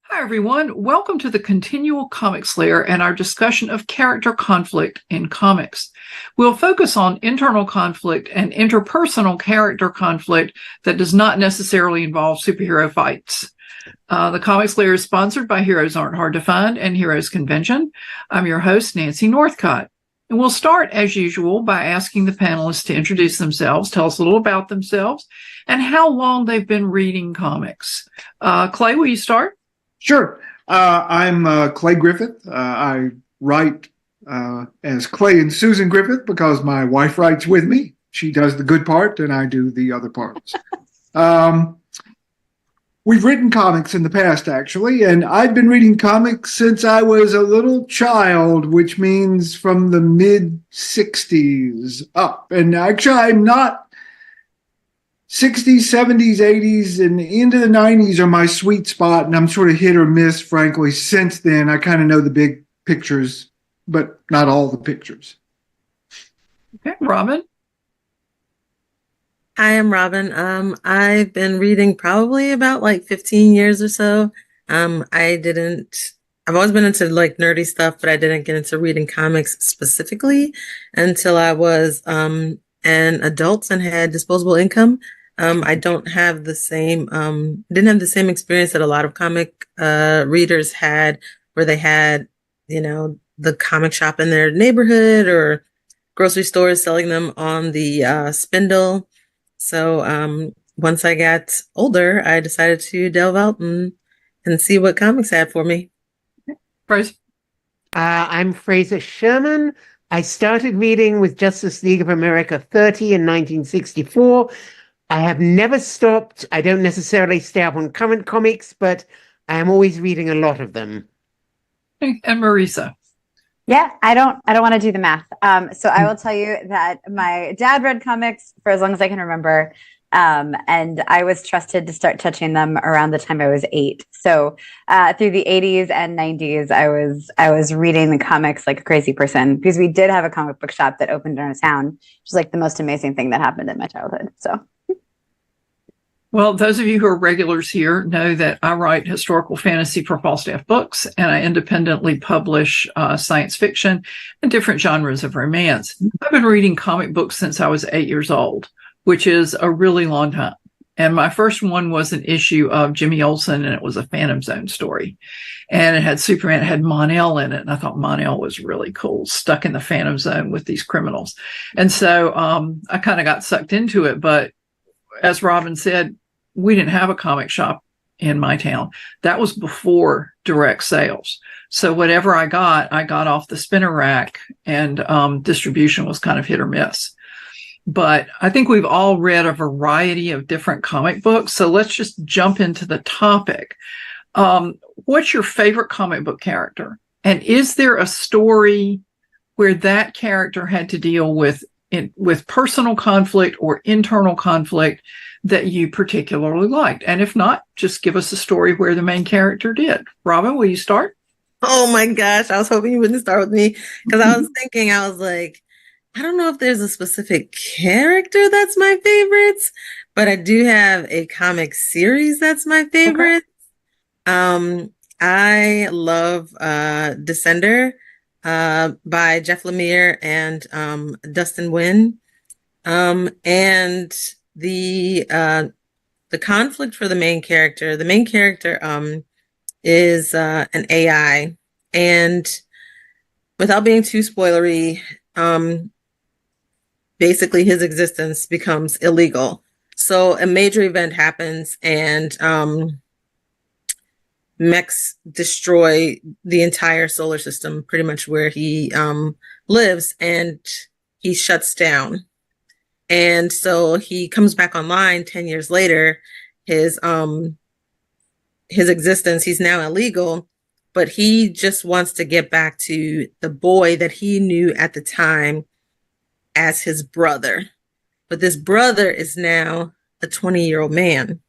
Hi, everyone. Welcome to the ConTinual Comics Lair and our discussion of character conflict in comics. We'll focus on internal conflict and interpersonal character conflict that does not necessarily involve superhero fights. The Comics Lair is sponsored by Heroes Aren't Hard to Find and Heroes Convention. I'm your host, Nancy Northcott. And we'll start, as usual, by asking the panelists to introduce themselves, tell us a little about themselves, and how long they've been reading comics. Clay, will you start? Sure. I'm Clay Griffith. I write as Clay and Susan Griffith because my wife writes with me. She does the good part and I do the other parts. We've written comics in the past, actually, and I've been reading comics since I was a little child, which means from the mid-'60s up. And actually, I'm not 60s, 70s, 80s, and into the 90s are my sweet spot, and I'm sort of hit or miss, frankly. Since then, I kind of know the big pictures, but not all the pictures. Okay, Robyn. Hi, I'm Robyn. I've been reading probably about 15 years or so. I've always been into nerdy stuff, but I didn't get into reading comics specifically until I was an adult and had disposable income. I didn't have the same experience that a lot of comic readers had, where they had, the comic shop in their neighborhood or grocery stores selling them on the spindle. So once I got older, I decided to delve out and see what comics had for me. Fraser. I'm Fraser Sherman. I started reading with Justice League of America 30 in 1964. I have never stopped. I don't necessarily stay up on current comics, but I am always reading a lot of them. And Marisa. Yeah, I don't want to do the math. So I will tell you that my dad read comics for as long as I can remember. And I was trusted to start touching them around the time I was 8. So through the 80s and 90s, I was reading the comics like a crazy person, because we did have a comic book shop that opened in our town, which was the most amazing thing that happened in my childhood. So. Well, those of you who are regulars here know that I write historical fantasy for Falstaff Books, and I independently publish science fiction and different genres of romance. I've been reading comic books since I was 8 years old, which is a really long time. And my first one was an issue of Jimmy Olsen, and it was a Phantom Zone story. And it had Superman, it had Mon-El in it. And I thought Mon-El was really cool, stuck in the Phantom Zone with these criminals. And so I kind of got sucked into it. But as Robyn said, we didn't have a comic shop in my town. That was before direct sales. So whatever I got off the spinner rack, and distribution was kind of hit or miss. But I think we've all read a variety of different comic books. So let's just jump into the topic. What's your favorite comic book character? And is there a story where that character had to deal with personal conflict or internal conflict that you particularly liked? And if not, just give us a story where the main character did. Robyn, will you start? Oh my gosh, I was hoping you wouldn't start with me, because I was thinking, I was like, I don't know if there's a specific character that's my favorite, but I do have a comic series that's my favorite. Okay. I love Descender by Jeff Lemire and Dustin Nguyen. And the conflict for the main character is an AI, and without being too spoilery, basically his existence becomes illegal. So a major event happens, and mechs destroy the entire solar system, pretty much where he lives, and he shuts down. And so he comes back online 10 years later. His existence, he's now illegal, but he just wants to get back to the boy that he knew at the time as his brother. But this brother is now a 20-year-old man.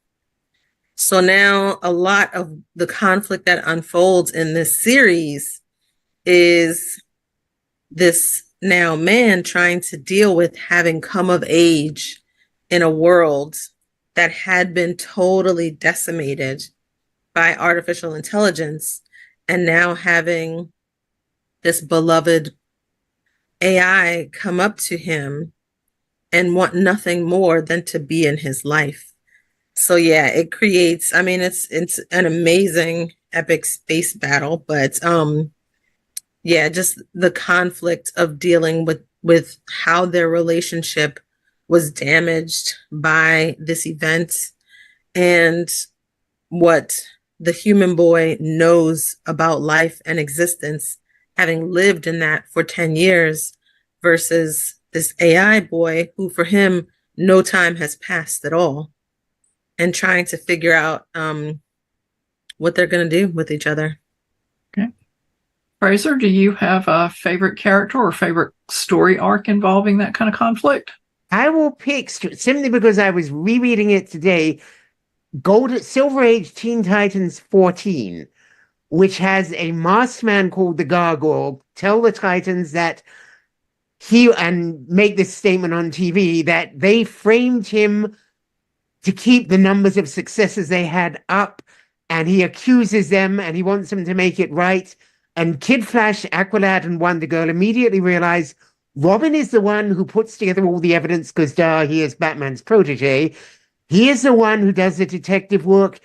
So now a lot of the conflict that unfolds in this series is this now man trying to deal with having come of age in a world that had been totally decimated by artificial intelligence, and now having this beloved AI come up to him and want nothing more than to be in his life. So yeah, it creates, I mean, it's an amazing epic space battle, but yeah, just the conflict of dealing with how their relationship was damaged by this event, and what the human boy knows about life and existence, having lived in that for 10 years, versus this AI boy who, for him, no time has passed at all, and trying to figure out what they're going to do with each other. Okay. Fraser, do you have a favorite character or favorite story arc involving that kind of conflict? I will pick, simply because I was rereading it today, Silver Age Teen Titans 14, which has a masked man called the Gargoyle tell the Titans that and make this statement on TV that they framed him to keep the numbers of successes they had up, and he accuses them and he wants them to make it right. And Kid Flash, Aqualad, and Wonder Girl immediately realize Robin is the one who puts together all the evidence because, he is Batman's protege. He is the one who does the detective work.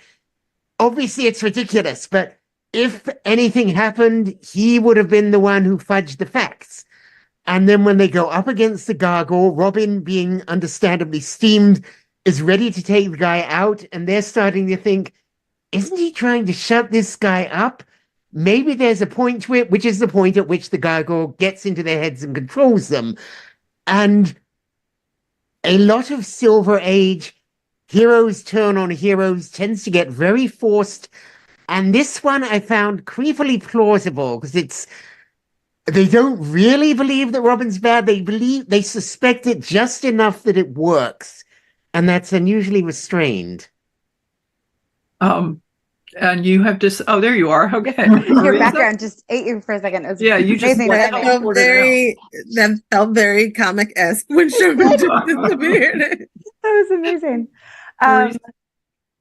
Obviously, it's ridiculous, but if anything happened, he would have been the one who fudged the facts. And then when they go up against the Gargoyle, Robin, being understandably steamed, is ready to take the guy out, and they're starting to think, isn't he trying to shut this guy up? Maybe there's a point to it, which is the point at which the Gargoyle gets into their heads and controls them. And a lot of Silver Age heroes turn on heroes tends to get very forced. And this one I found creepily plausible, because they don't really believe that Robin's bad. They suspect it just enough that it works. And that's unusually restrained. And you have just, oh, there you are. Okay. Your background just ate you for a second. It was you just amazing. That felt very comic-esque when Sherman just disappeared. That was amazing.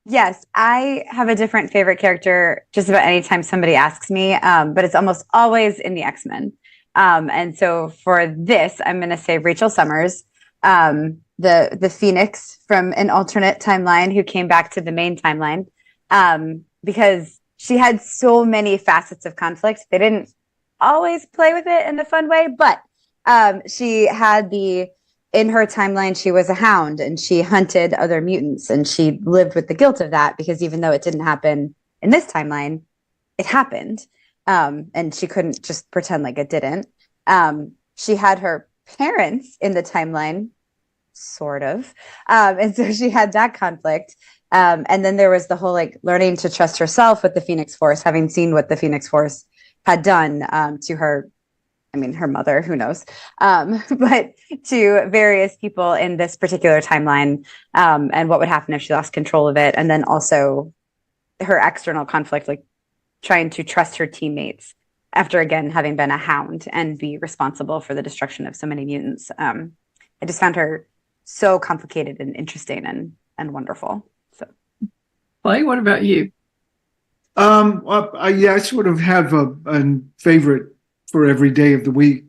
Yes, I have a different favorite character just about any time somebody asks me, but it's almost always in the X-Men. And so for this, I'm going to say Rachel Summers, the Phoenix from an alternate timeline who came back to the main timeline, because she had so many facets of conflict. They didn't always play with it in a fun way, but she had in her timeline, she was a hound and she hunted other mutants, and she lived with the guilt of that, because even though it didn't happen in this timeline, it happened. And she couldn't just pretend like it didn't. She had her parents in the timeline, sort of. And so she had that conflict. And then there was the whole learning to trust herself with the Phoenix Force, having seen what the Phoenix Force had done to her. I mean, her mother, who knows, but to various people in this particular timeline, and what would happen if she lost control of it. And then also her external conflict, trying to trust her teammates after, again, having been a hound and be responsible for the destruction of so many mutants. I just found her so complicated and interesting and wonderful. So, Clay, what about you? I sort of have a favorite for every day of the week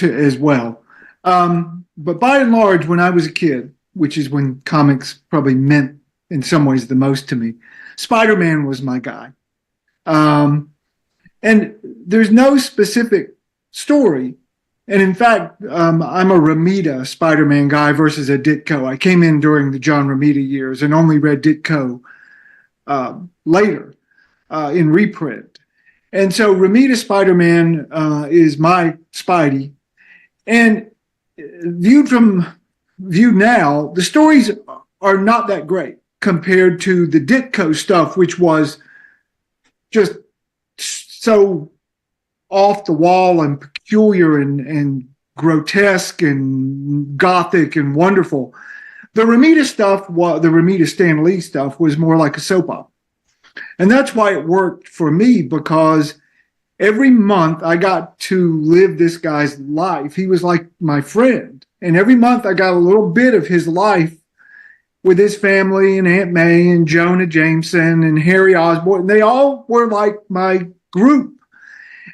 as well. But by and large, when I was a kid, which is when comics probably meant in some ways the most to me, Spider-Man was my guy. And there's no specific story. And in fact, I'm a Romita Spider-Man guy versus a Ditko. I came in during the John Romita years and only read Ditko later in reprint. And so Romita Spider-Man is my Spidey. And viewed now, the stories are not that great compared to the Ditko stuff, which was just so off the wall and peculiar and grotesque and gothic and wonderful. The Romita stuff, the Romita Stan Lee stuff, was more like a soap opera. And that's why it worked for me, because every month I got to live this guy's life. He was like my friend. And every month I got a little bit of his life with his family and Aunt May and Jonah Jameson and Harry Osborne. They all were like my group.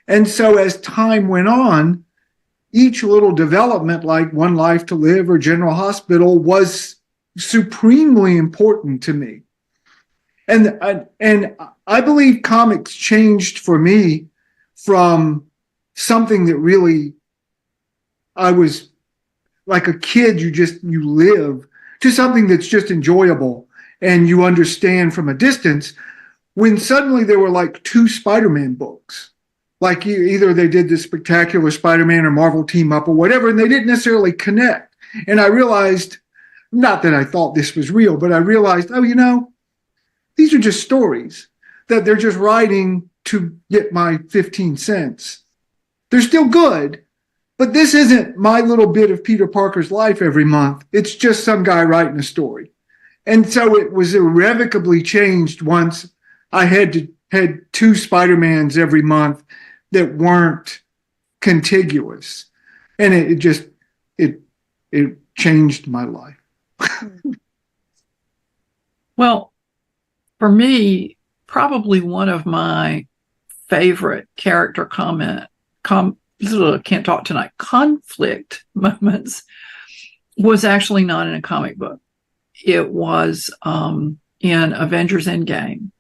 And so as time went on, each little development, like One Life to Live or General Hospital, was supremely important to me. And I believe comics changed for me from something that really, I was like a kid, you live, to something that's just enjoyable and you understand from a distance, when suddenly there were like 2 Spider-Man books. Like either they did this Spectacular Spider-Man or Marvel Team Up or whatever, and they didn't necessarily connect. And I realized, not that I thought this was real, but I realized, these are just stories that they're just writing to get my 15 cents. They're still good, but this isn't my little bit of Peter Parker's life every month. It's just some guy writing a story. And so it was irrevocably changed once I had 2 Spider-Mans every month that weren't contiguous. And it changed my life. Well, for me, probably one of my favorite character can't talk tonight, conflict moments was actually not in a comic book. It was in Avengers Endgame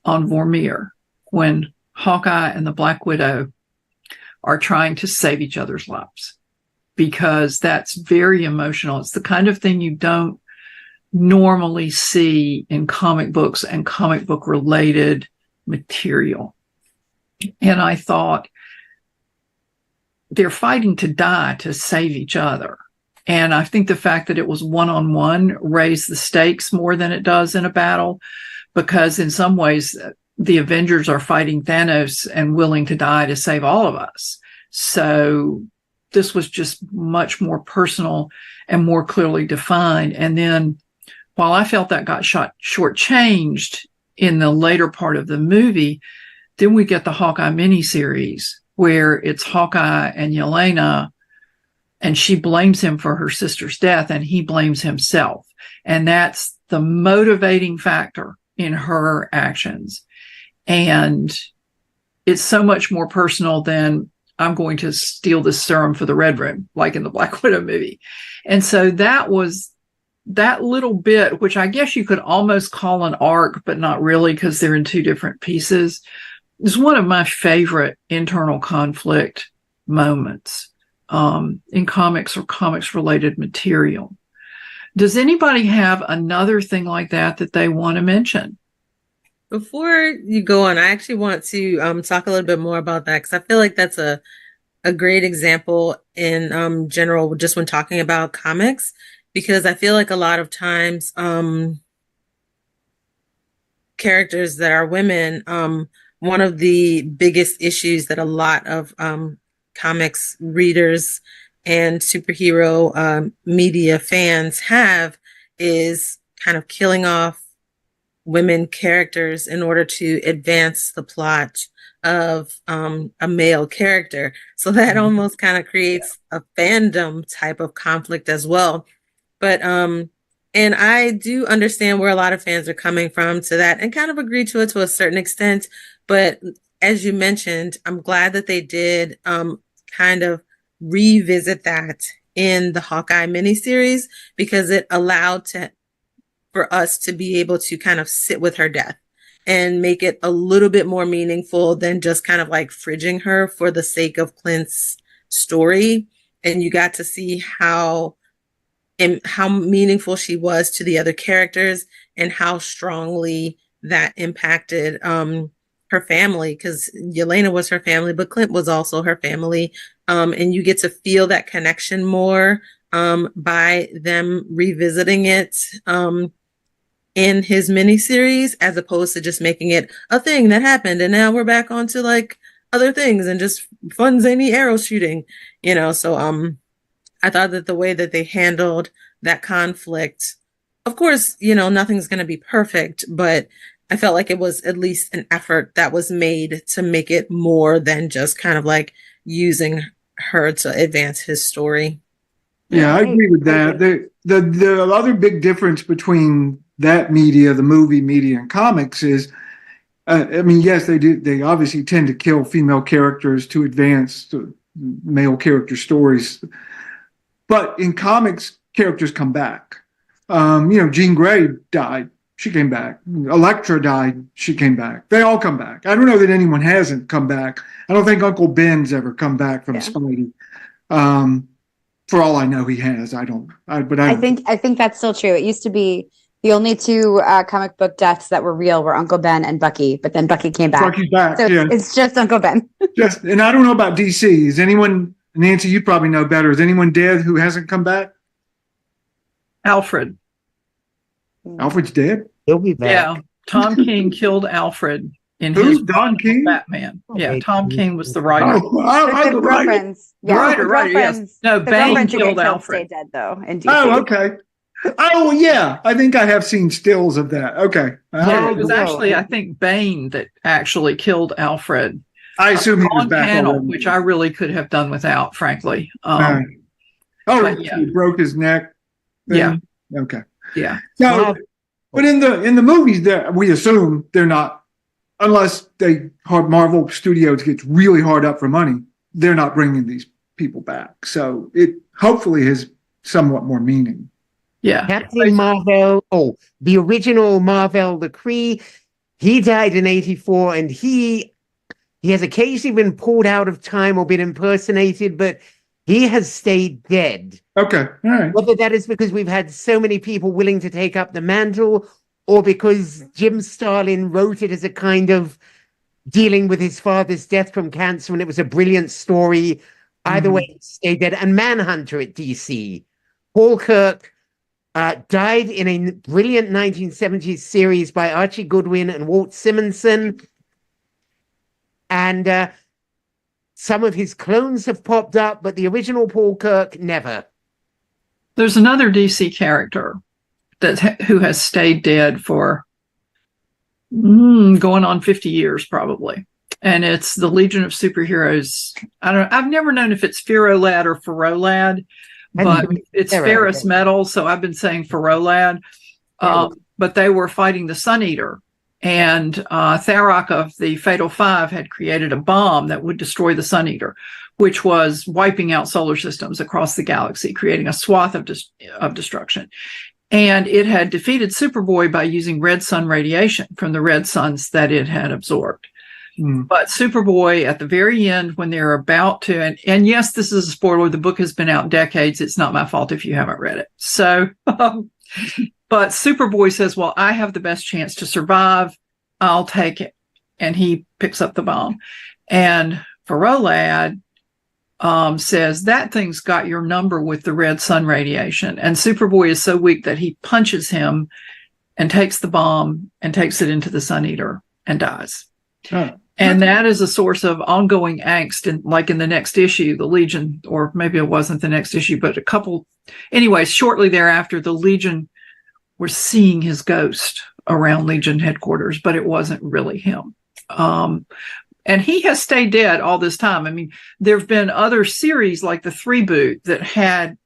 on Vormir, when Hawkeye and the Black Widow are trying to save each other's lives, because that's very emotional. It's the kind of thing you don't normally see in comic books and comic book related material. And I thought, they're fighting to die to save each other. And I think the fact that it was one-on-one raised the stakes more than it does in a battle, because in some ways the Avengers are fighting Thanos and willing to die to save all of us. So this was just much more personal and more clearly defined. And then while I felt that got shortchanged in the later part of the movie, then we get the Hawkeye miniseries, where it's Hawkeye and Yelena, and she blames him for her sister's death, and he blames himself. And that's the motivating factor in her actions. And it's so much more personal than, I'm going to steal this serum for the Red Room, like in the Black Widow movie. And so that was that little bit, which I guess you could almost call an arc, but not really, because they're in 2 different pieces, is one of my favorite internal conflict moments in comics or comics related material. Does anybody have another thing like that they want to mention? Before you go on, I actually want to talk a little bit more about that, because I feel like that's a great example in general, just when talking about comics, because I feel like a lot of times characters that are women, one of the biggest issues that a lot of comics readers and superhero media fans have is kind of killing off women characters in order to advance the plot of a male character. So that almost kind of creates a fandom type of conflict as well. But and I do understand where a lot of fans are coming from to that, and kind of agree to it to a certain extent. But as you mentioned, I'm glad that they did kind of revisit that in the Hawkeye miniseries, because it allowed for us to be able to kind of sit with her death and make it a little bit more meaningful than just kind of like fridging her for the sake of Clint's story. And you got to see how meaningful she was to the other characters, and how strongly that impacted her family, because Yelena was her family, but Clint was also her family. And you get to feel that connection more by them revisiting it in his miniseries, as opposed to just making it a thing that happened and now we're back onto like other things and just fun zany arrow shooting, So I thought that the way that they handled that conflict, of course, nothing's going to be perfect, but I felt like it was at least an effort that was made to make it more than just kind of like using her to advance his story. Yeah, I agree with that. The other big difference between that media, the movie media, and comics is, I mean, yes, they do. They obviously tend to kill female characters to advance the male character stories, but in comics, characters come back. Jean Grey died. She came back. Elektra died. She came back. They all come back. I don't know that anyone hasn't come back. I don't think Uncle Ben's ever come back from Spidey. For all I know, he has. I think that's still true. It used to be the only two comic book deaths that were real were Uncle Ben and Bucky, but then Bucky came back. Bucky's back. So it's just Uncle Ben. And I don't know about DC. Is anyone, Nancy, you probably know better. Is anyone dead who hasn't come back? Alfred. Alfred's dead? He'll be back. Yeah. Tom King killed Alfred in Who's his Don King? Batman. Yeah, Tom King was the writer. The girlfriends. The writer, yes. No, Bane killed Alfred. Stay dead, though, in DC. Oh, okay. Oh, yeah. I think I have seen stills of that. Okay. Yeah, it was actually, I think, Bane that actually killed Alfred. I assume he was on back panel, already. which I really could have done without, frankly. He broke his neck. Then? Yeah. Okay. Yeah. So, but in the movies, we assume they're not, unless Marvel Studios gets really hard up for money, they're not bringing these people back. So it hopefully has somewhat more meaning. Yeah. Captain Marvel, the original Marvel the Kree, he died in 1984, and he has occasionally been pulled out of time or been impersonated, but he has stayed dead. Okay, all right. Whether that is because we've had so many people willing to take up the mantle, or because Jim Starlin wrote it as a kind of dealing with his father's death from cancer, and it was a brilliant story. Either way, he stayed dead. And Manhunter at DC, Paul Kirk died in a brilliant 1970s series by Archie Goodwin and Walt Simonson. And some of his clones have popped up, but the original Paul Kirk, never. There's another DC character who has stayed dead for going on 50 years, probably. And it's the Legion of Superheroes. I've never known if it's Ferrolad or Ferrolad, but it's Ferrous Metal, so I've been saying Ferrolad. But they were fighting the Sun Eater, and Tharok of the Fatal Five had created a bomb that would destroy the Sun Eater, which was wiping out solar systems across the galaxy, creating a swath of destruction. And it had defeated Superboy by using red sun radiation from the red suns that it had absorbed. But Superboy, at the very end, when they're about to, and yes, this is a spoiler, the book has been out decades. It's not my fault if you haven't read it. So, but Superboy says, well, I have the best chance to survive. I'll take it. And he picks up the bomb. And Ferrolad says, that thing's got your number with the red sun radiation. And Superboy is so weak that he punches him and takes the bomb and takes it into the Sun Eater and dies. Oh. And that is a source of ongoing angst. And like in the next issue, the Legion, or maybe it wasn't the next issue, but anyways, shortly thereafter, the Legion were seeing his ghost around Legion headquarters, but it wasn't really him. And he has stayed dead all this time. I mean, there have been other series like the 3-Boot that had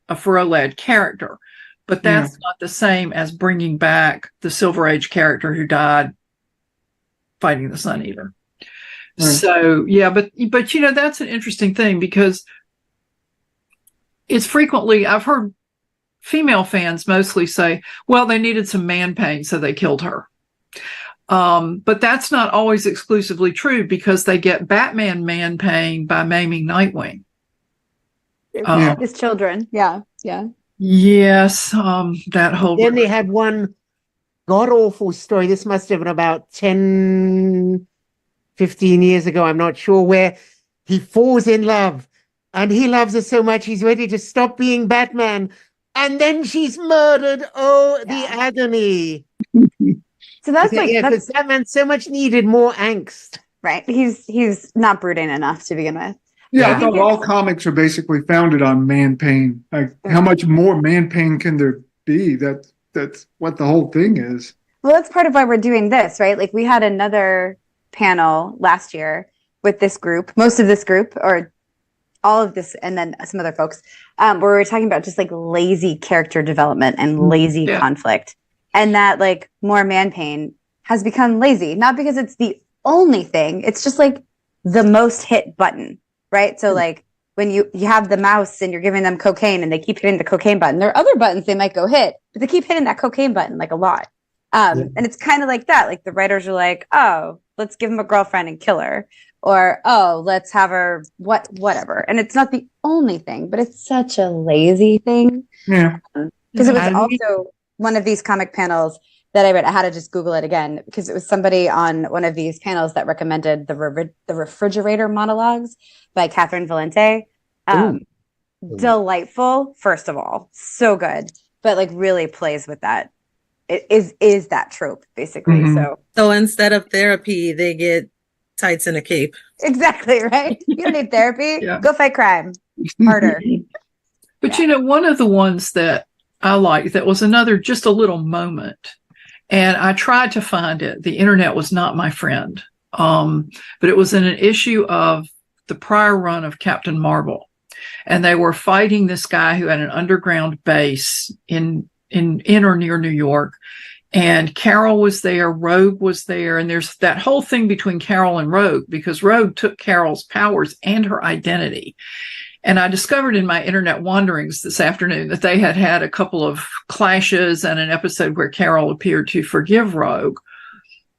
a Ferrolad character, but that's not the same as bringing back the Silver Age character who died fighting the Sun Eater. So, yeah, but that's an interesting thing, because it's frequently, I've heard female fans mostly say, well, they needed some man pain, so they killed her. But that's not always exclusively true, because they get Batman man pain by maiming Nightwing. His children. Yeah. Yes. That whole. Then they had one god-awful story. This must have been about 10, 15 years ago. I'm not sure, where he falls in love and he loves her so much he's ready to stop being Batman. And then she's murdered. Oh, the agony. So that's because Batman so much needed more angst. Right. He's not brooding enough to begin with. Yeah, I thought all comics are basically founded on man pain. Like, how much more man pain can there be? That's what the whole thing is. Well, that's part of why we're doing this, right? Like, we had another panel last year with this group, most of this group, or all of this, and then some other folks, where we were talking about just like lazy character development and lazy conflict, and that like more man pain has become lazy, not because it's the only thing, it's just like the most hit button, right? So like when you have the mouse and you're giving them cocaine and they keep hitting the cocaine button, there are other buttons they might go hit, but they keep hitting that cocaine button like a lot. And it's kind of like that. Like the writers are like, oh, let's give him a girlfriend and kill her. Or, oh, let's have her whatever. And it's not the only thing, but it's such a lazy thing. Yeah. Because it was also one of these comic panels that I read. I had to just Google it again because it was somebody on one of these panels that recommended the refrigerator monologues by Catherine Valente. Delightful, first of all, so good, but like really plays with that. It is that trope basically. So instead of therapy, they get tights and a cape. Exactly, right? You don't need therapy. Go fight crime harder. But you know, one of the ones that I liked that was another just a little moment, and I tried to find it. The internet was not my friend. But it was in an issue of the prior run of Captain Marvel. And they were fighting this guy who had an underground base in or near New York. And Carol was there, Rogue was there, and there's that whole thing between Carol and Rogue, because Rogue took Carol's powers and her identity. And I discovered in my internet wanderings this afternoon that they had had a couple of clashes and an episode where Carol appeared to forgive Rogue.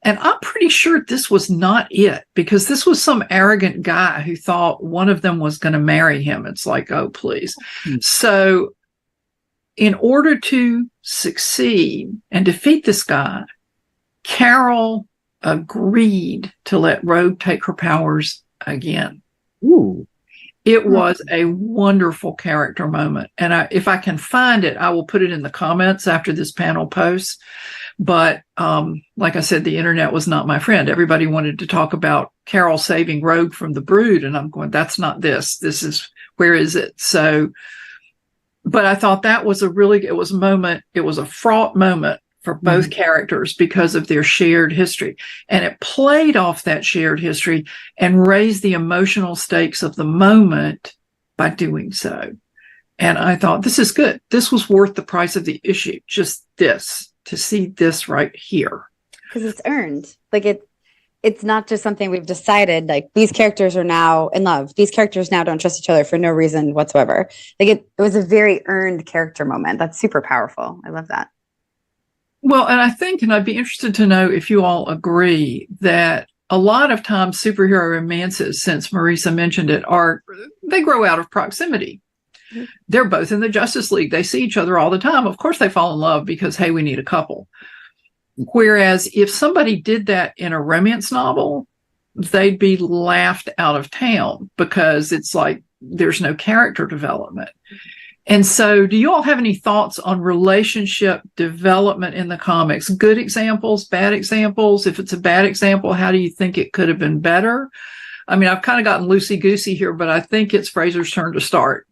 And I'm pretty sure this was not it, because this was some arrogant guy who thought one of them was going to marry him. It's like, oh, please. So in order to succeed and defeat this guy, Carol agreed to let Rogue take her powers again. Ooh. It was a wonderful character moment. And if I can find it, I will put it in the comments after this panel posts. But like I said, the internet was not my friend. Everybody wanted to talk about Carol saving Rogue from the Brood. And I'm going, that's not this. This is, where is it? So, but I thought that was it was a moment. It was a fraught moment for both characters because of their shared history. And it played off that shared history and raised the emotional stakes of the moment by doing so. And I thought, this is good. This was worth the price of the issue. Just this, to see this right here. Because it's earned. Like it's not just something we've decided, like these characters are now in love. These characters now don't trust each other for no reason whatsoever. Like it was a very earned character moment. That's super powerful. I love that. Well, and I think, and I'd be interested to know if you all agree that a lot of times superhero romances, since Marisa mentioned it, they grow out of proximity. They're both in the Justice League. They see each other all the time. Of course, they fall in love because, hey, we need a couple. Whereas if somebody did that in a romance novel, they'd be laughed out of town because it's like there's no character development. And so do you all have any thoughts on relationship development in the comics? Good examples, bad examples? If it's a bad example, how do you think it could have been better? I mean, I've kind of gotten loosey-goosey here, but I think it's Fraser's turn to start.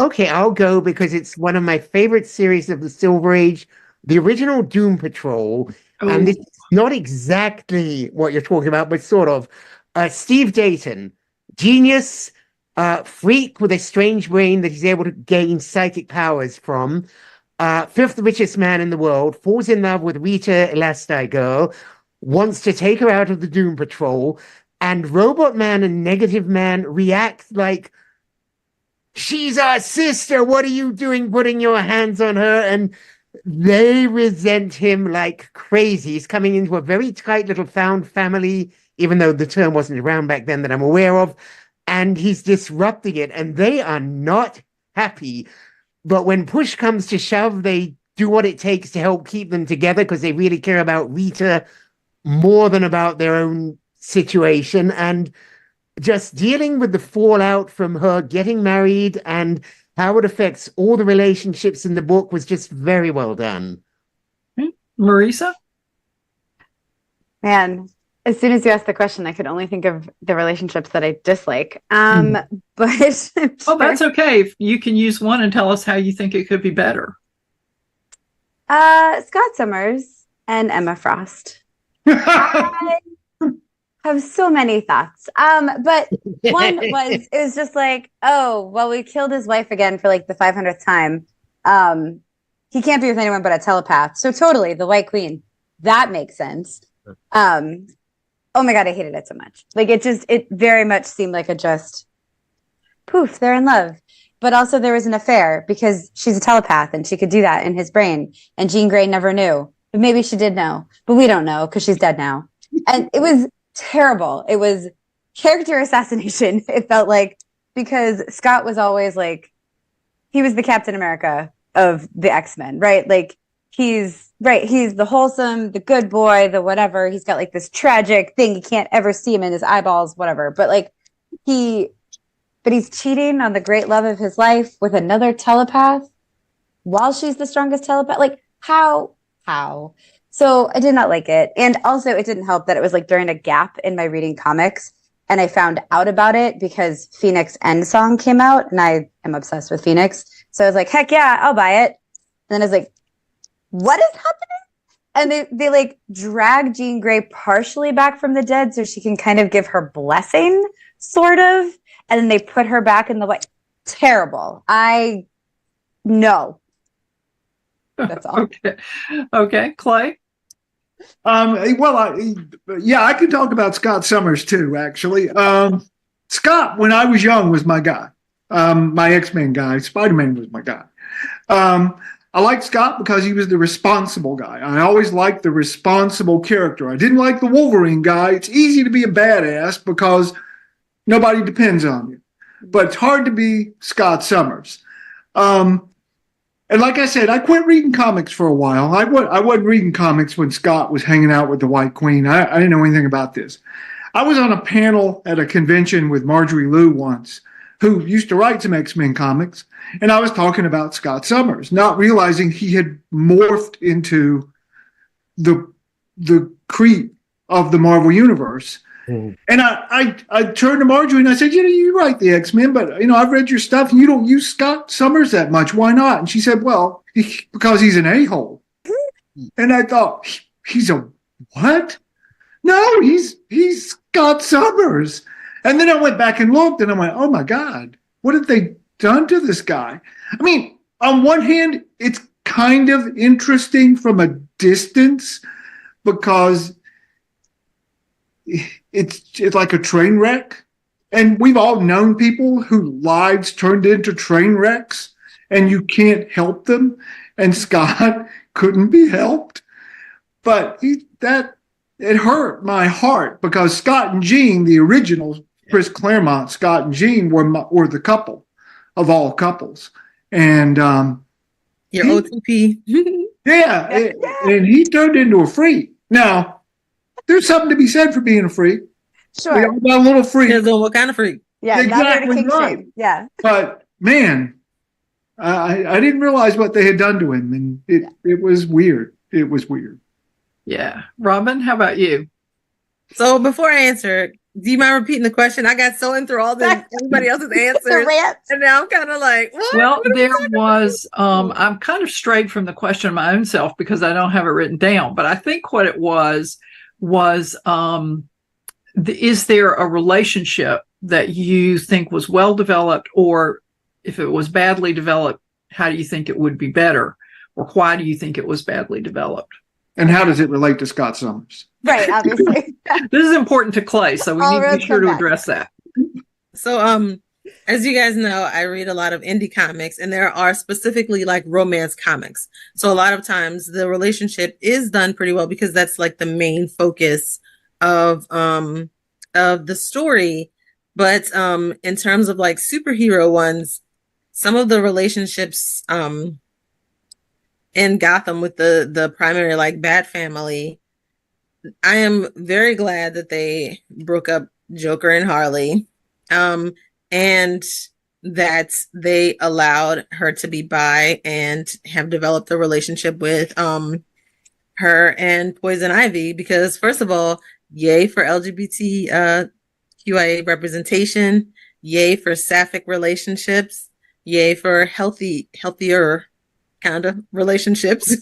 Okay, I'll go because it's one of my favorite series of the Silver Age, the original Doom Patrol. And it's not exactly what you're talking about, but sort of. Steve Dayton, genius, freak with a strange brain that he's able to gain psychic powers from. Fifth richest man in the world, falls in love with Rita Elastigirl, wants to take her out of the Doom Patrol, and Robot Man and Negative Man react like, she's our sister, what are you doing putting your hands on her? And they resent him like crazy. He's coming into a very tight little found family, even though the term wasn't around back then that I'm aware of. And he's disrupting it, and they are not happy. But when push comes to shove, they do what it takes to help keep them together because they really care about Rita more than about their own situation. And just dealing with the fallout from her getting married and how it affects all the relationships in the book was just very well done. Marisa? Man, as soon as you asked the question, I could only think of the relationships that I dislike. But that's okay. You can use one and tell us how you think it could be better. Scott Summers and Emma Frost. have so many thoughts. But one was, it was just like, oh, well, we killed his wife again for like the 500th time. He can't be with anyone but a telepath. So totally, the White Queen. That makes sense. Oh my God, I hated it so much. Like it very much seemed like a just poof, they're in love. But also there was an affair because she's a telepath and she could do that in his brain. And Jean Grey never knew. But maybe she did know. But we don't know because she's dead now. And it was terrible. It was character assassination. It felt like, because Scott was always like, he was the Captain America of the X-Men, right? Like he's the wholesome, the good boy, the whatever. He's got like this tragic thing. You can't ever see him in his eyeballs, whatever. But like but he's cheating on the great love of his life with another telepath while she's the strongest telepath. Like how? So I did not like it. And also it didn't help that it was like during a gap in my reading comics. And I found out about it because Phoenix End Song came out and I am obsessed with Phoenix. So I was like, heck yeah, I'll buy it. And then I was like, what is happening? And they like drag Jean Grey partially back from the dead so she can kind of give her blessing, sort of. And then they put her back in the white. Terrible. No. That's all. Okay. Clay? Well, I could talk about Scott Summers too, actually. Scott, when I was young, was my guy. My X-Men guy. Spider-Man was my guy. I liked Scott because he was the responsible guy. I always liked the responsible character. I didn't like the Wolverine guy. It's easy to be a badass because nobody depends on you. But it's hard to be Scott Summers. And like I said, I quit reading comics for a while. I wasn't reading comics when Scott was hanging out with the White Queen. I didn't know anything about this. I was on a panel at a convention with Marjorie Liu once, who used to write some X-Men comics, and I was talking about Scott Summers, not realizing he had morphed into the creep of the Marvel Universe. Mm. And I turned to Marjorie and I said, you write the X-Men, but I've read your stuff and you don't use Scott Summers that much. Why not? And she said, well, because he's an a-hole. And I thought, he's a what? No, he's Scott Summers. And then I went back and looked and I went, oh my God, what have they done to this guy? I mean, on one hand, it's kind of interesting from a distance because it's like a train wreck. And we've all known people whose lives turned into train wrecks and you can't help them. And Scott couldn't be helped. But it hurt my heart because Scott and Jean, the original Chris Claremont, Scott and Jean were the couple of all couples. And your OTP. And he turned into a freak. Now, there's something to be said for being a freak. Sure. We all got a little freak. What kind of freak? Yeah, exactly right. Yeah. But man, I didn't realize what they had done to him, and it was weird. It was weird. Yeah. Robyn, how about you? So before I answer, do you mind repeating the question? I got so enthralled in everybody else's answers. And now I'm kind of like, what? Well, there was, I'm kind of strayed from the question of my own self because I don't have it written down, but I think what it was, is there a relationship that you think was well developed, or if it was badly developed, how do you think it would be better, or why do you think it was badly developed? And how does it relate to Scott Summers? Right, obviously. This is important to Clay, so we need to be sure to address that. So, as you guys know, I read a lot of indie comics, and there are specifically like romance comics. So a lot of times the relationship is done pretty well because that's like the main focus of the story. But in terms of like superhero ones, some of the relationships in Gotham with the primary like Bat family, I am very glad that they broke up Joker and Harley, and that they allowed her to be bi and have developed a relationship with her and Poison Ivy, because first of all, yay for LGBT QIA representation, yay for sapphic relationships, yay for healthier kind of relationships.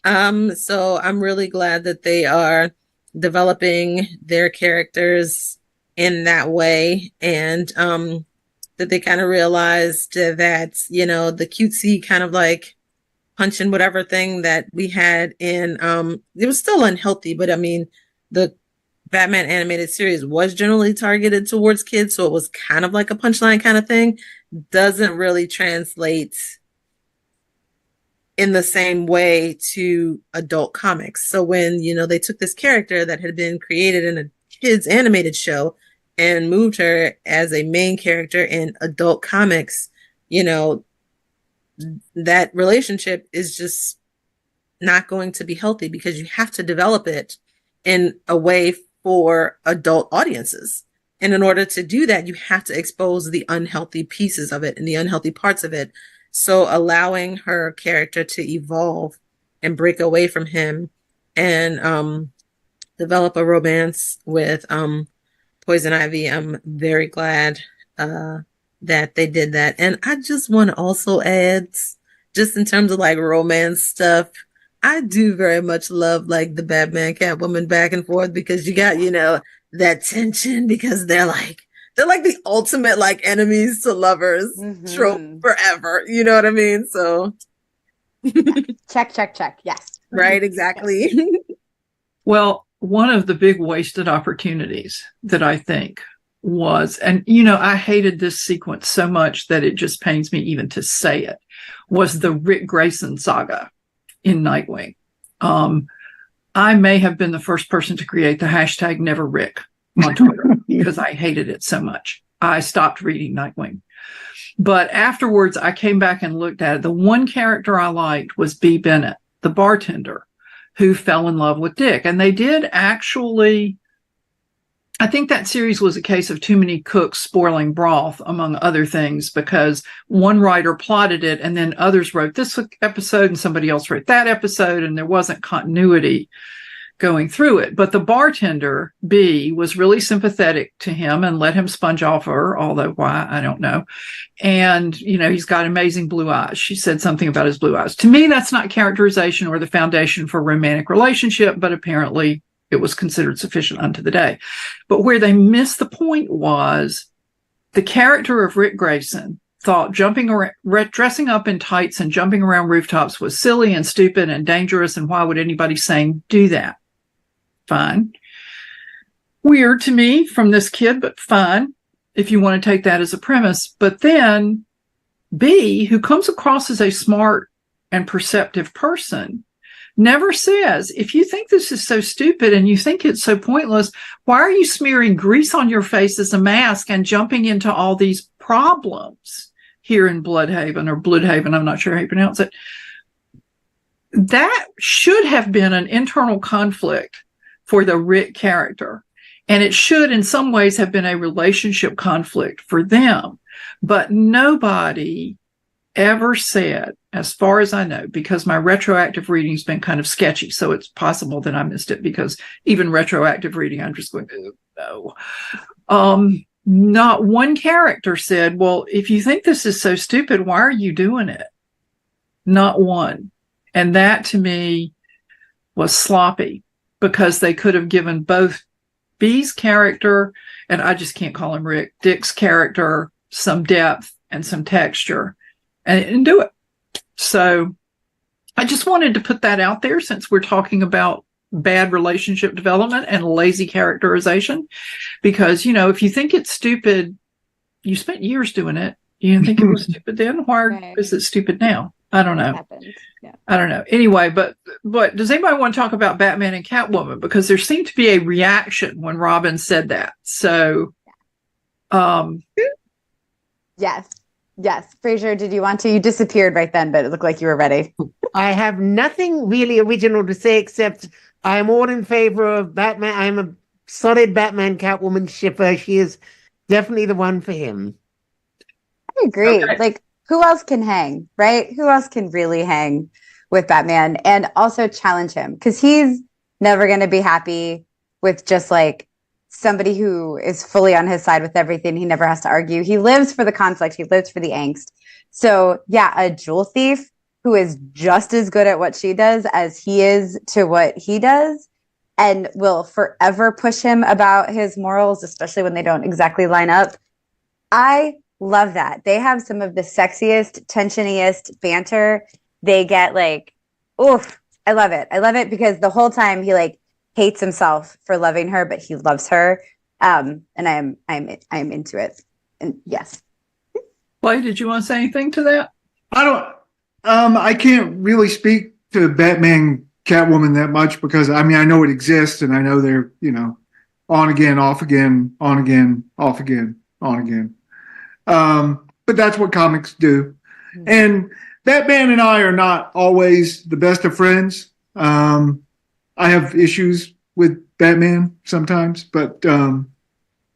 So I'm really glad that they are developing their characters in that way, and that they kind of realized that, you know, the cutesy kind of like punching whatever thing that we had in it was still unhealthy, but I mean the Batman animated series was generally targeted towards kids, so it was kind of like a punchline kind of thing. Doesn't really translate in the same way to adult comics. So when, you know, they took this character that had been created in a kids animated show and moved her as a main character in adult comics, you know, that relationship is just not going to be healthy, because you have to develop it in a way for adult audiences. And in order to do that, you have to expose the unhealthy pieces of it and the unhealthy parts of it. So allowing her character to evolve and break away from him and develop a romance with Poison Ivy, I'm very glad that they did that. And I just want to also add, just in terms of like romance stuff, I do very much love like the Batman Catwoman back and forth, because you got, you know, that tension, because they're like the ultimate like enemies to lovers trope forever. You know what I mean? So check. Yes. Right, exactly. Well, one of the big wasted opportunities that I think was, and you know, I hated this sequence so much that it just pains me even to say it, was the Rick Grayson saga in Nightwing. I may have been the first person to create the hashtag Never Rick on Twitter because I hated it so much. I stopped reading Nightwing. But afterwards, I came back and looked at it. The one character I liked was B. Bennett, the bartender, who fell in love with Dick. And they did actually, I think that series was a case of too many cooks spoiling broth, among other things, because one writer plotted it and then others wrote this episode and somebody else wrote that episode, and there wasn't continuity going through it. But the bartender, B, was really sympathetic to him and let him sponge off her, although why, I don't know. And, you know, he's got amazing blue eyes. She said something about his blue eyes. To me, that's not characterization or the foundation for a romantic relationship, but apparently it was considered sufficient unto the day. But where they missed the point was the character of Rick Grayson thought jumping around, dressing up in tights and jumping around rooftops was silly and stupid and dangerous. And why would anybody saying do that? Fine. Weird to me from this kid, but fine, if you want to take that as a premise. But then B, who comes across as a smart and perceptive person, never says, if you think this is so stupid and you think it's so pointless, why are you smearing grease on your face as a mask and jumping into all these problems here in Bloodhaven or Bloodhaven? I'm not sure how you pronounce it. That should have been an internal conflict for the Rick character. And it should in some ways have been a relationship conflict for them. But nobody ever said, as far as I know, because my retroactive reading's been kind of sketchy, so it's possible that I missed it, because even retroactive reading, I'm just going, oh, no. Not one character said, well, if you think this is so stupid, why are you doing it? Not one. And that to me was sloppy, because they could have given both B's character, and I just can't call him Rick, Dick's character, some depth and some texture, and do it. So I just wanted to put that out there, since we're talking about bad relationship development and lazy characterization, because, you know, if you think it's stupid, you spent years doing it. You didn't think it was stupid then. Why is it stupid now? I don't know. Yeah. I don't know. Anyway, but does anybody want to talk about Batman and Catwoman? Because there seemed to be a reaction when Robyn said that. So, Yes. Fraser, did you want to? You disappeared right then, but it looked like you were ready. I have nothing really original to say, except I am all in favor of Batman. I am a solid Batman Catwoman shipper. She is definitely the one for him. I agree. Okay. Like, who else can hang, right? Who else can really hang with Batman and also challenge him? Because he's never going to be happy with just like somebody who is fully on his side with everything. He never has to argue. He lives for the conflict. He lives for the angst. So yeah, a jewel thief who is just as good at what she does as he is to what he does and will forever push him about his morals, especially when they don't exactly line up. I love that. They have some of the sexiest, tensioniest banter. They get like, oof, I love it. I love it because the whole time he like hates himself for loving her, but he loves her. And I'm into it. And yes. Clay, did you want to say anything to that? I can't really speak to Batman Catwoman that much because I know it exists and I know they're, on again, off again, on again, off again, on again. But that's what comics do. Mm-hmm. And Batman and I are not always the best of friends. I have issues with Batman sometimes, but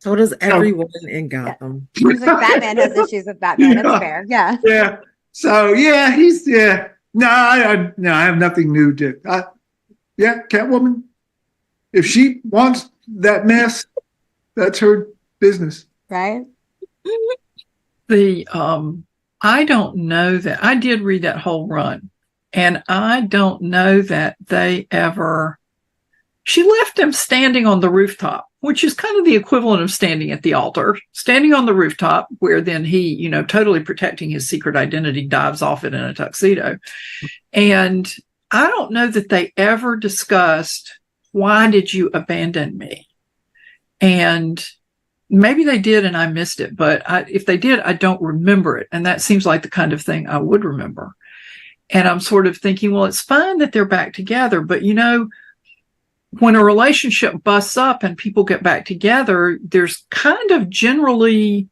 so does everyone in Gotham. Seems like Batman has issues with Batman. Yeah. That's fair. Yeah. Yeah. So yeah, No, I have nothing new to. Catwoman. If she wants that mess, that's her business. Right. I don't know that I did read that whole run, and I don't know that she left him standing on the rooftop, which is kind of the equivalent of standing at the altar, standing on the rooftop, where then he, totally protecting his secret identity, dives off it in a tuxedo. And I don't know that they ever discussed, why did you abandon me? And maybe they did and I missed it, but if they did, I don't remember it. And that seems like the kind of thing I would remember. And I'm sort of thinking, well, it's fine that they're back together, but when a relationship busts up and people get back together, there's kind of generally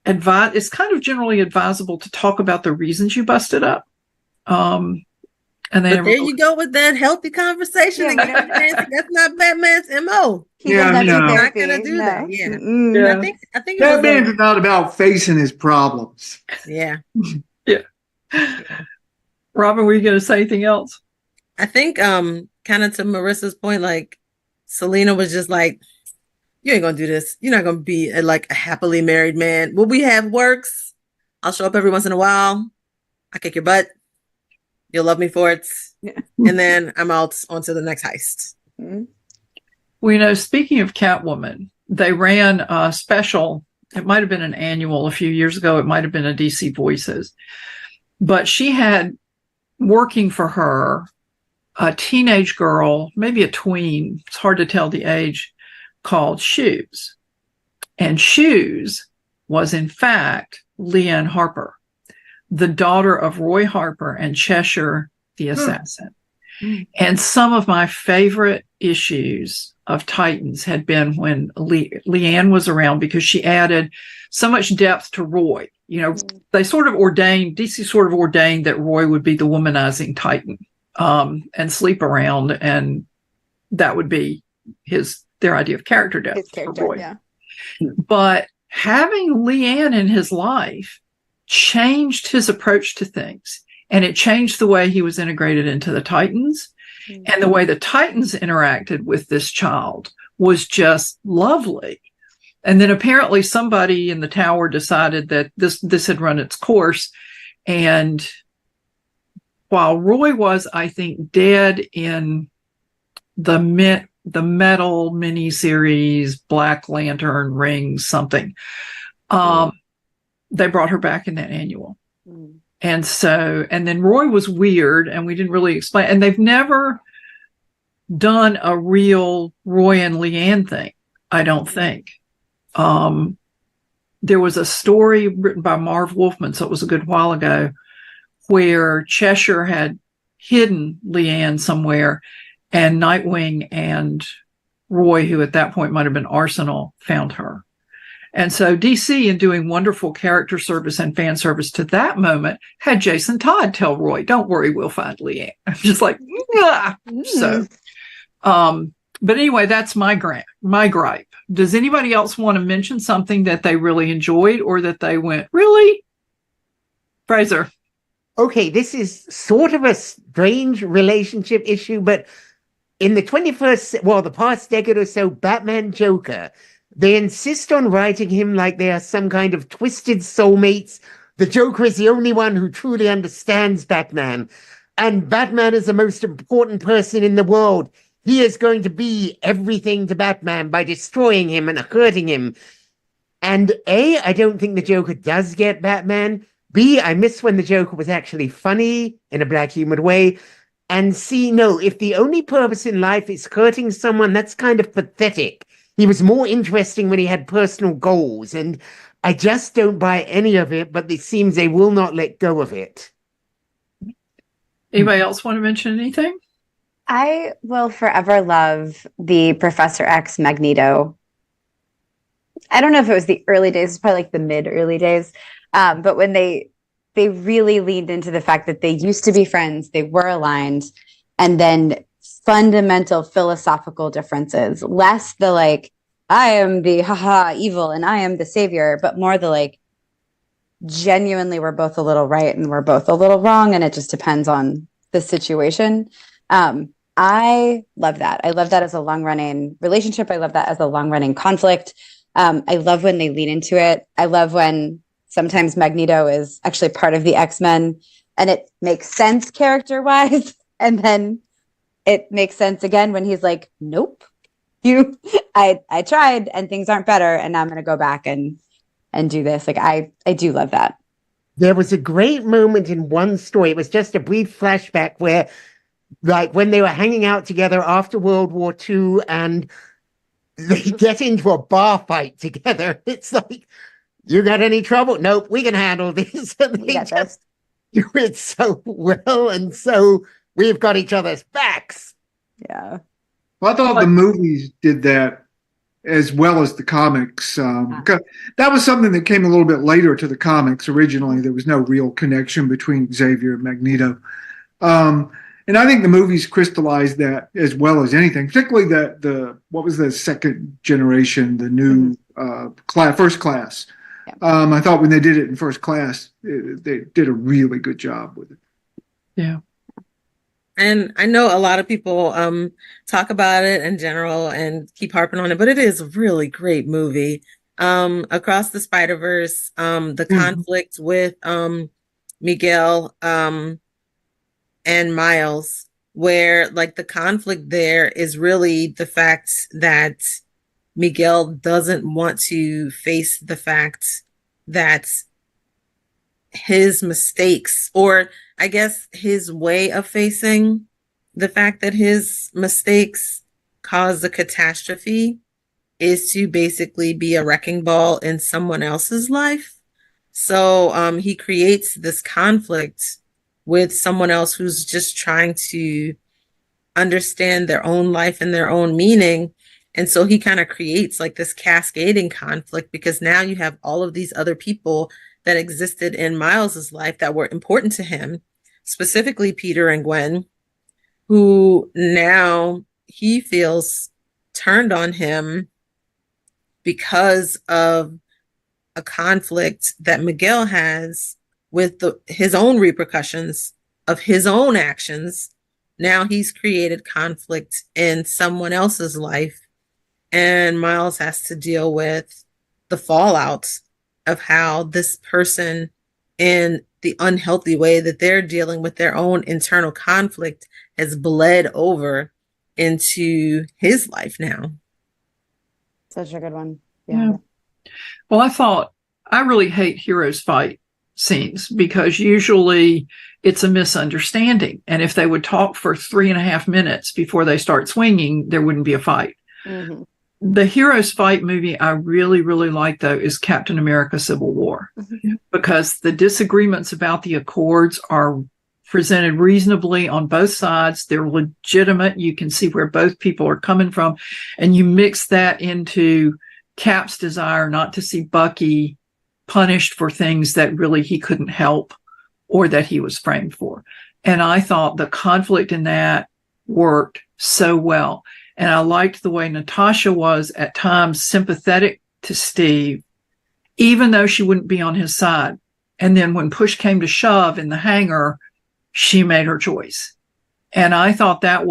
advisable to talk about the reasons you busted up. And then there you go with that healthy conversation. Yeah. That's not Batman's MO. He's not gonna do that. Yeah. Mm-hmm. I think Batman's not about facing his problems. Yeah. Yeah. Robyn, were you going to say anything else? I think kind of to Marissa's point, like Selena was just like, you ain't gonna do this. You're not gonna be a happily married man. What we have works. I'll show up every once in a while. I kick your butt. You'll love me for it. Yeah. And then I'm out onto the next heist. Mm-hmm. Well, speaking of Catwoman, they ran a special. It might have been an annual a few years ago. It might have been a DC Voices. But she had working for her a teenage girl, maybe a tween, it's hard to tell the age, called Shoes. And Shoes was, in fact, Leanne Harper, the daughter of Roy Harper and Cheshire the Assassin. And some of my favorite issues of Titans had been when Leanne was around, because she added so much depth to Roy. They DC sort of ordained that Roy would be the womanizing Titan. And sleep around, and that would be their idea of character depth. His character, yeah. But having Leanne in his life changed his approach to things, and it changed the way he was integrated into the Titans, and the way the Titans interacted with this child was just lovely. And then apparently somebody in the tower decided that this had run its course, and while Roy was, I think, dead in the metal miniseries, Black Lantern, Rings, something, they brought her back in that annual. And then Roy was weird, and we didn't really explain. And they've never done a real Roy and Leanne thing, I don't think. There was a story written by Marv Wolfman, so it was a good while ago, where Cheshire had hidden Leanne somewhere, and Nightwing and Roy, who at that point might have been Arsenal, found her. And so DC, in doing wonderful character service and fan service to that moment, had Jason Todd tell Roy, "Don't worry, we'll find Leanne." I'm just like, ah. So, but anyway, that's my gripe. Does anybody else want to mention something that they really enjoyed, or that they went, really? Fraser. Okay, this is sort of a strange relationship issue, but in the the past decade or so, Batman Joker, they insist on writing him like they are some kind of twisted soulmates. The Joker is the only one who truly understands Batman, and Batman is the most important person in the world. he is going to be everything to Batman by destroying him and hurting him. And A, I don't think the Joker does get Batman. B, I miss when the Joker was actually funny in a black humored way. And C, no, if the only purpose in life is hurting someone, that's kind of pathetic. He was more interesting when he had personal goals, and I just don't buy any of it, but it seems they will not let go of it. Anybody else want to mention anything? I will forever love the Professor X Magneto. I don't know if it was the early days, it's probably like the mid-early days, but when they really leaned into the fact that they used to be friends, they were aligned, and then fundamental philosophical differences, less the like, I am the haha evil and I am the savior, but more the like, genuinely we're both a little right and we're both a little wrong, and it just depends on the situation. I love that. I love that as a long-running relationship. I love that as a long-running conflict. I love when they lean into it. I love when sometimes Magneto is actually part of the X-Men and it makes sense character-wise, and then it makes sense again when he's like, nope, I tried and things aren't better, and now I'm going to go back and do this. Like, I do love that. There was a great moment in one story. It was just a brief flashback where, like, when they were hanging out together after World War II and they get into a bar fight together. It's like, you got any trouble? Nope, we can handle this. And they just do it so well, and so we've got each other's backs. Yeah. Well, I thought the movies did that as well as the comics. That was something that came a little bit later to the comics. Originally, there was no real connection between Xavier and Magneto. And I think the movies crystallized that as well as anything, particularly what was the second generation, the new First Class. Yeah. I thought when they did it in First Class, they did a really good job with it. Yeah. And I know a lot of people talk about it in general and keep harping on it, but it is a really great movie. Across the Spider-Verse, the conflict with Miguel and Miles, where like the conflict there is really the fact that Miguel doesn't want to face the fact that his mistakes, or I guess his way of facing the fact that his mistakes caused a catastrophe, is to basically be a wrecking ball in someone else's life. So he creates this conflict with someone else who's just trying to understand their own life and their own meaning. And so he kind of creates like this cascading conflict, because now you have all of these other people that existed in Miles's life that were important to him, specifically Peter and Gwen, who now he feels turned on him because of a conflict that Miguel has with his own repercussions of his own actions. Now he's created conflict in someone else's life, and Miles has to deal with the fallout of how this person, in the unhealthy way that they're dealing with their own internal conflict, has bled over into his life now. Such a good one. Yeah. Well, I really hate heroes fight scenes, because usually it's a misunderstanding. And if they would talk for 3.5 minutes before they start swinging, there wouldn't be a fight. Mm-hmm. The heroes fight movie I really, really like, though, is Captain America Civil War, because the disagreements about the Accords are presented reasonably on both sides. They're legitimate. You can see where both people are coming from. And you mix that into Cap's desire not to see Bucky punished for things that really he couldn't help or that he was framed for. And I thought the conflict in that worked so well. And I liked the way Natasha was at times sympathetic to Steve, even though she wouldn't be on his side. And then when push came to shove in the hangar, she made her choice. And I thought it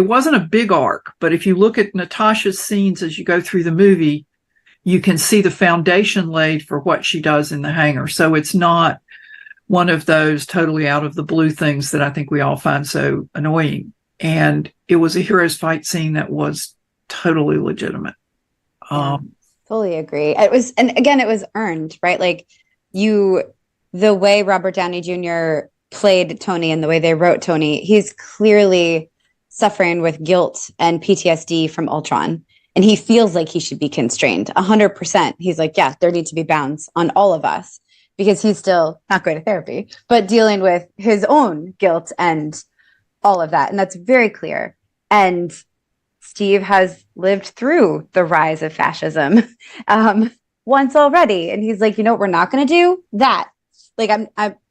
wasn't a big arc, but if you look at Natasha's scenes as you go through the movie, you can see the foundation laid for what she does in the hangar. So it's not one of those totally out of the blue things that I think we all find so annoying And it was a hero's fight scene that was totally legitimate. Totally agree. It was, and again, it was earned, right? Like the way Robert Downey Jr. played Tony and the way they wrote Tony, he's clearly suffering with guilt and PTSD from Ultron. And he feels like he should be constrained 100%. He's like, yeah, there need to be bounds on all of us, because he's still not going to therapy, but dealing with his own guilt and all of that. And that's very clear. And Steve has lived through the rise of fascism once already. And he's like, you know what, we're not going to do that. Like,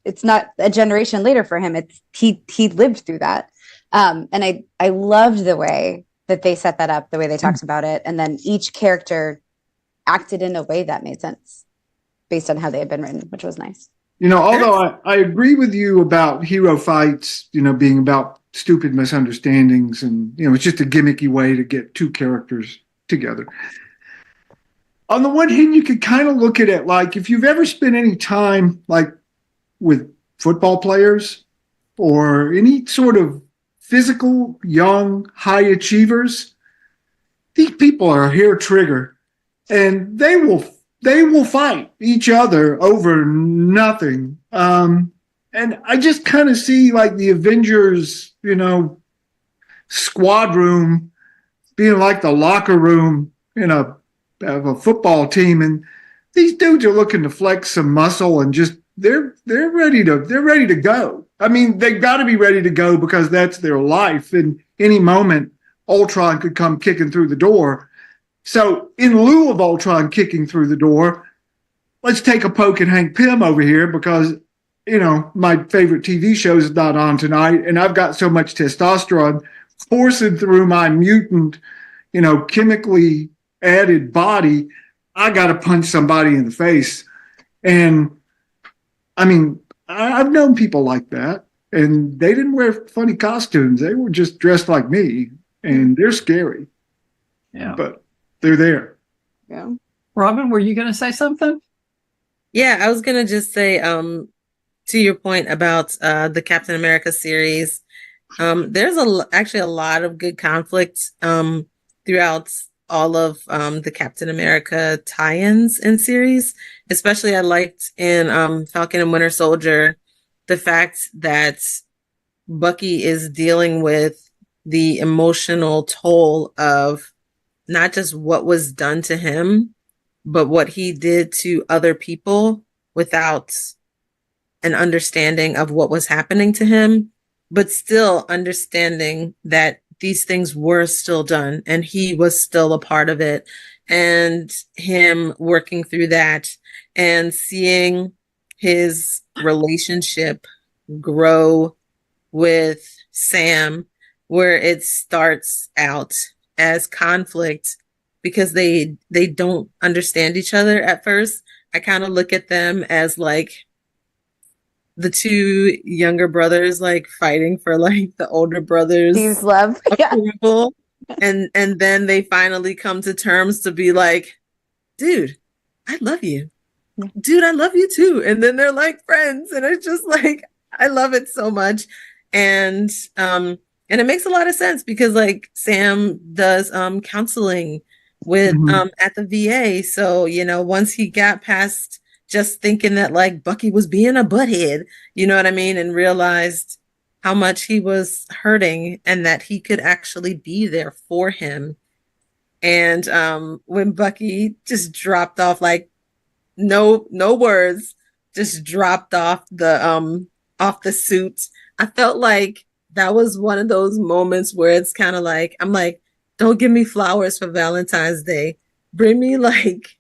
it's not a generation later for him. It's he lived through that. And I loved the way that they set that up, the way they talked about it. And then each character acted in a way that made sense based on how they had been written, which was nice. You know, although I agree with you about hero fights, you know, being about stupid misunderstandings, and, you know, it's just a gimmicky way to get two characters together. On the one hand, you could kind of look at it like, if you've ever spent any time like with football players or any sort of physical, young, high achievers, these people are a hair trigger, and they will fight each other over nothing. And I just kind of see like the Avengers, you know, squad room being like the locker room of a football team, and these dudes are looking to flex some muscle and just they're ready to go. I mean, they've got to be ready to go because that's their life. And any moment, Ultron could come kicking through the door. So in lieu of Ultron kicking through the door, let's take a poke at Hank Pym over here, because, you know, my favorite TV show is not on tonight, and I've got so much testosterone coursing through my mutant, you know, chemically added body. I got to punch somebody in the face. And I mean, I've known people like that, and they didn't wear funny costumes. They were just dressed like me, and they're scary. Yeah. But they're there. Yeah. Robyn, were you going to say something? Yeah, I was going to just say, to your point about the Captain America series, there's actually a lot of good conflict throughout all of the Captain America tie-ins and series. Especially I liked in Falcon and Winter Soldier the fact that Bucky is dealing with the emotional toll of not just what was done to him, but what he did to other people without an understanding of what was happening to him, but still understanding that these things were still done and he was still a part of it, and him working through that and seeing his relationship grow with Sam, where it starts out as conflict because they don't understand each other at first. I kind of look at them as like the two younger brothers, like fighting for like the older brothers' Steve's love. approval. And then they finally come to terms to be like, dude, I love you. Dude, I love you too. And then they're like friends. And it's just like, I love it so much. And it makes a lot of sense because like Sam does counseling with at the VA. So, you know, once he got past just thinking that like Bucky was being a butthead, you know what I mean? And realized how much he was hurting and that he could actually be there for him. And when Bucky just dropped off, like no words, just dropped off the suit, I felt like that was one of those moments where it's kind of like, I'm like, don't give me flowers for Valentine's Day. Bring me like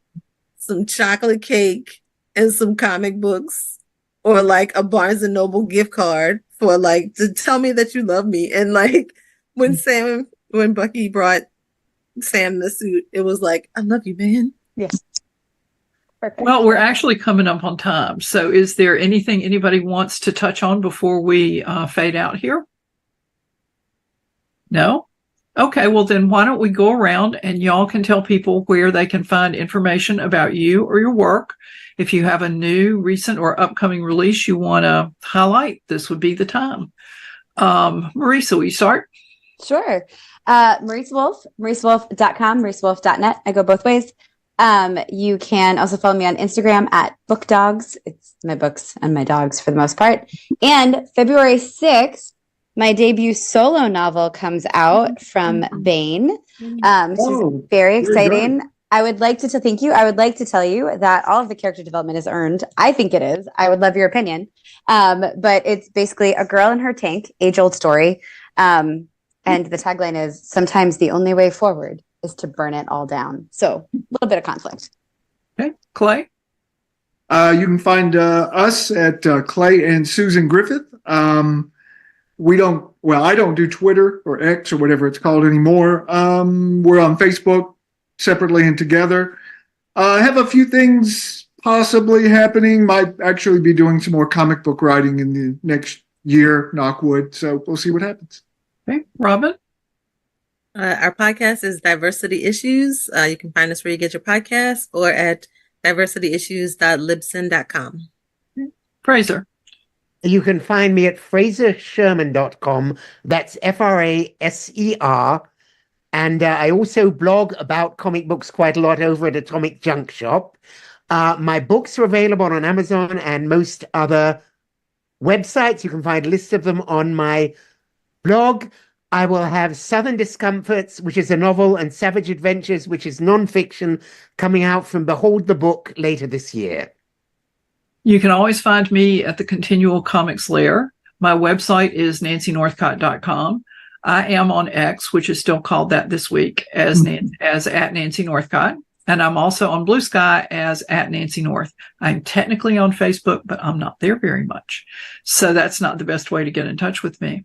some chocolate cake and some comic books, or like a Barnes and Noble gift card for like to tell me that you love me. And like when Bucky brought Sam the suit, it was like, I love you, man. Yes. Perfect. Well, we're actually coming up on time. So is there anything anybody wants to touch on before we fade out here? No? Okay, well then why don't we go around and y'all can tell people where they can find information about you or your work. If you have a new, recent, or upcoming release you want to highlight, this would be the time. Marisa, will you start? Sure. Marisa Wolf, marisawolf.com, marisawolf.net. I go both ways. You can also follow me on Instagram at Book Dogs. It's my books and my dogs for the most part. And February 6th, my debut solo novel comes out from Baen. Which is very exciting. I would like to thank you. I would like to tell you that all of the character development is earned. I think it is. I would love your opinion. But it's basically a girl in her tank, age-old story. And the tagline is, sometimes the only way forward is to burn it all down. So a little bit of conflict. Okay. Clay? You can find us at Clay and Susan Griffith. I don't do Twitter or X or whatever it's called anymore. We're on Facebook separately and together. I have a few things possibly happening. Might actually be doing some more comic book writing in the next year, knock wood. So we'll see what happens. Okay. Robyn? Our podcast is Diversity Issues. You can find us where you get your podcasts or at diversityissues.libsyn.com. Fraser? You can find me at frasersherman.com. That's Fraser. And I also blog about comic books quite a lot over at Atomic Junk Shop. My books are available on Amazon and most other websites. You can find lists of them on my blog. I will have Southern Discomforts, which is a novel, and Savage Adventures, which is nonfiction, coming out from Behold the Book later this year. You can always find me at the ConTinual Comics Lair. My website is nancynorthcott.com. I am on X, which is still called that this week, as at Nancy Northcott. And I'm also on Blue Sky as at Nancy North. I'm technically on Facebook, but I'm not there very much. So that's not the best way to get in touch with me.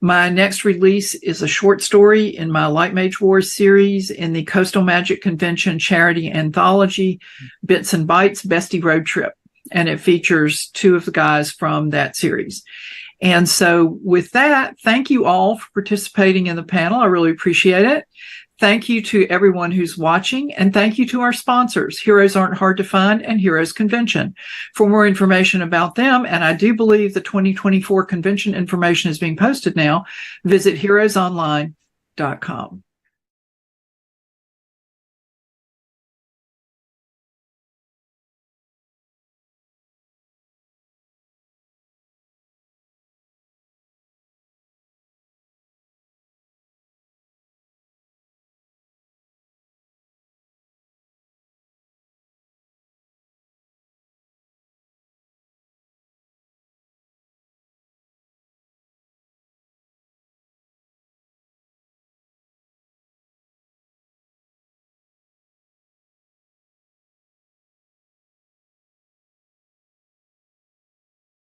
My next release is a short story in my Light Mage Wars series in the Coastal Magic Convention charity anthology, Bits and Bytes Bestie Road Trip. And it features two of the guys from that series. And so with that, thank you all for participating in the panel. I really appreciate it. Thank you to everyone who's watching, and thank you to our sponsors, Heroes Aren't Hard to Find and Heroes Convention. For more information about them, and I do believe the 2024 convention information is being posted now, visit heroesonline.com.